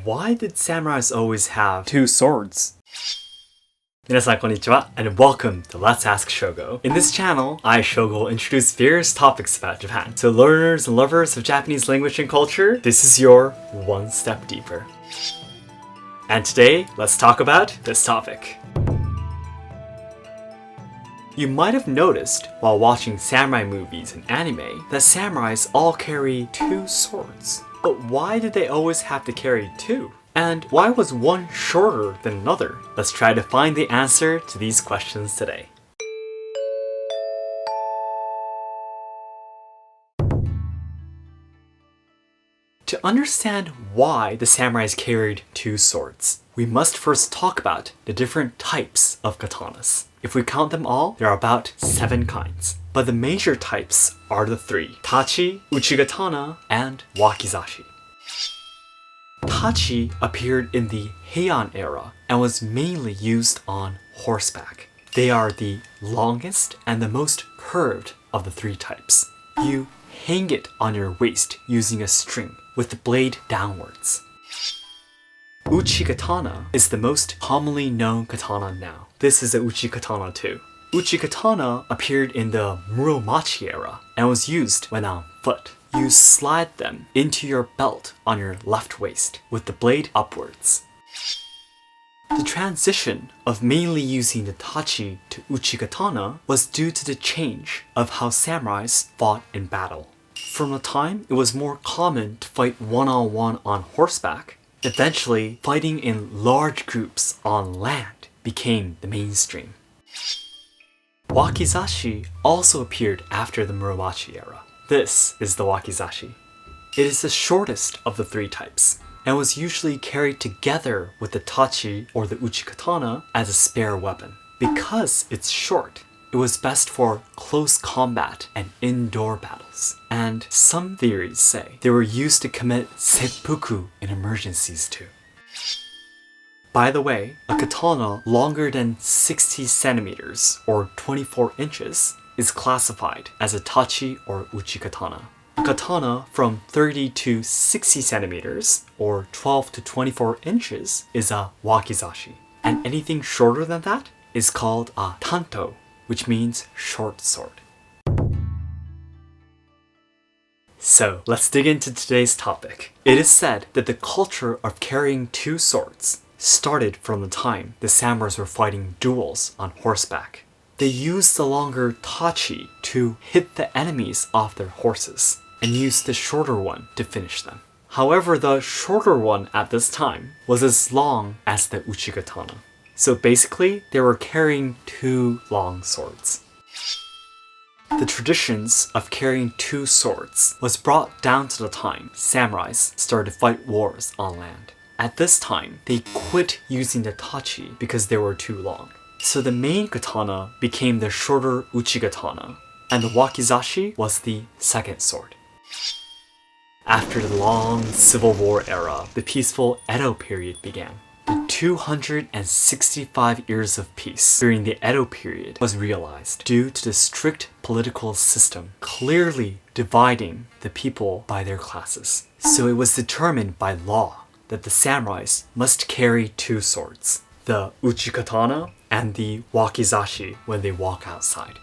Why did samurais always have two swords? 皆さんこんにちは and welcome to Let's Ask Shogo. In this channel, I, Shogo, will introduce various topics about Japan. To learners and lovers of Japanese language and culture, this is your one step deeper. And today, let's talk about this topic. You might have noticed while watching samurai movies and anime that samurais all carry two swords. But why did they always have to carry two? And why was one shorter than another? Let's try to find the answer to these questions today. To understand why the samurais carried two swords, we must first talk about the different types of katanas. If we count them all, there are about 7 kinds. But the major types are the 3: tachi, uchi-katana, and wakizashi. Tachi appeared in the Heian era and was mainly used on horseback. They are the longest and the most curved of the 3 types. You hang it on your waist using a string with the blade downwards. Uchi-katana is the most commonly known katana now. This is a uchi-katana too. Uchi-katana appeared in the Muromachi era and was used when on foot. You slide them into your belt on your left waist with the blade upwards. The transition of mainly using the tachi to uchi-katana was due to the change of how samurais fought in battle. From the time it was more common to fight one-on-one on horseback, eventually fighting in large groups on land became the mainstream. Wakizashi also appeared after the Muromachi era. This is the wakizashi. It is the shortest of the 3 types, and was usually carried together with the tachi or the uchi-katana as a spare weapon. Because it's short, it was best for close combat and indoor battles. And some theories say they were used to commit seppuku in emergencies too. By the way, a katana longer than 60 centimeters or 24 inches is classified as a tachi or uchi-katana. A katana from 30 to 60 centimeters or 12 to 24 inches is a wakizashi. And anything shorter than that is called a tanto, which means short sword. So let's dig into today's topic. It is said that the culture of carrying two swords started from the time the samurais were fighting duels on horseback. They used the longer tachi to hit the enemies off their horses and used the shorter one to finish them. However, the shorter one at this time was as long as the uchi-katana. So basically, they were carrying 2 long swords. The traditions of carrying 2 swords was brought down to the time samurais started to fight wars on land. At this time, they quit using the tachi because they were too long. So the main katana became the shorter uchi-katana, and the wakizashi was the second sword. After the long Civil War era, the peaceful Edo period began. The 265 years of peace during the Edo period was realized due to the strict political system clearly dividing the people by their classes. So it was determined by law that the samurais must carry 2 swords, the uchi-katana and the wakizashi when they walk outside.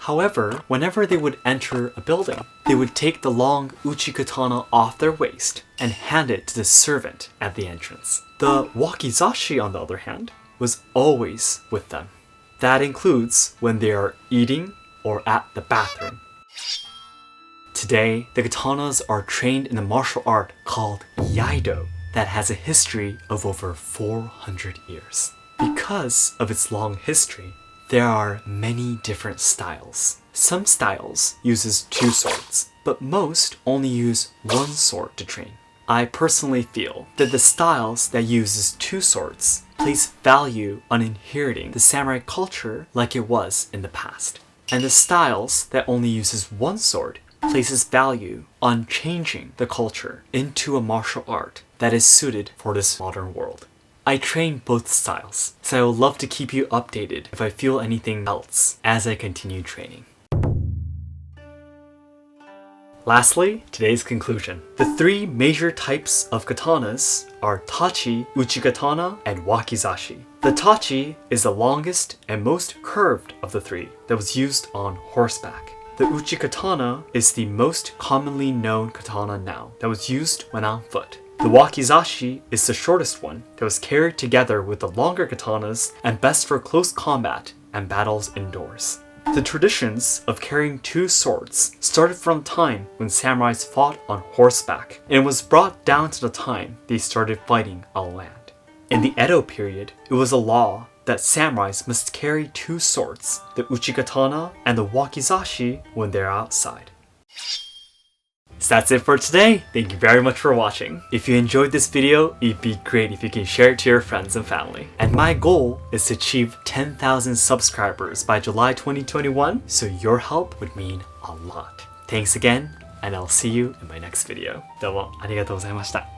However, whenever they would enter a building, they would take the long uchi-katana off their waist and hand it to the servant at the entrance. The wakizashi, on the other hand, was always with them. That includes when they are eating or at the bathroom. Today, the katanas are trained in a martial art called Iaido that has a history of over 400 years. Because of its long history, there are many different styles. Some styles uses 2 swords, but most only use 1 sword to train. I personally feel that the styles that uses 2 swords place value on inheriting the samurai culture like it was in the past. And the styles that only uses 1 sword places value on changing the culture into a martial art that is suited for this modern world. I train both styles, so I would love to keep you updated if I feel anything else as I continue training. Lastly, today's conclusion. The three major types of katanas are tachi, uchi-katana, and wakizashi. The tachi is the longest and most curved of the three that was used on horseback. The uchi-katana is the most commonly known katana now that was used when on foot. The wakizashi is the shortest one that was carried together with the longer katanas and best for close combat and battles indoors. The traditions of carrying two swords started from time when samurais fought on horseback, and was brought down to the time they started fighting on land. In the Edo period, it was a law that samurais must carry two swords, the uchi-katana and the wakizashi, when they're outside. So that's it for today. Thank you very much for watching. If you enjoyed this video, it'd be great if you can share it to your friends and family. And my goal is to achieve 10,000 subscribers by July 2021, so your help would mean a lot. Thanks again, and I'll see you in my next video. どうもありがとうございました。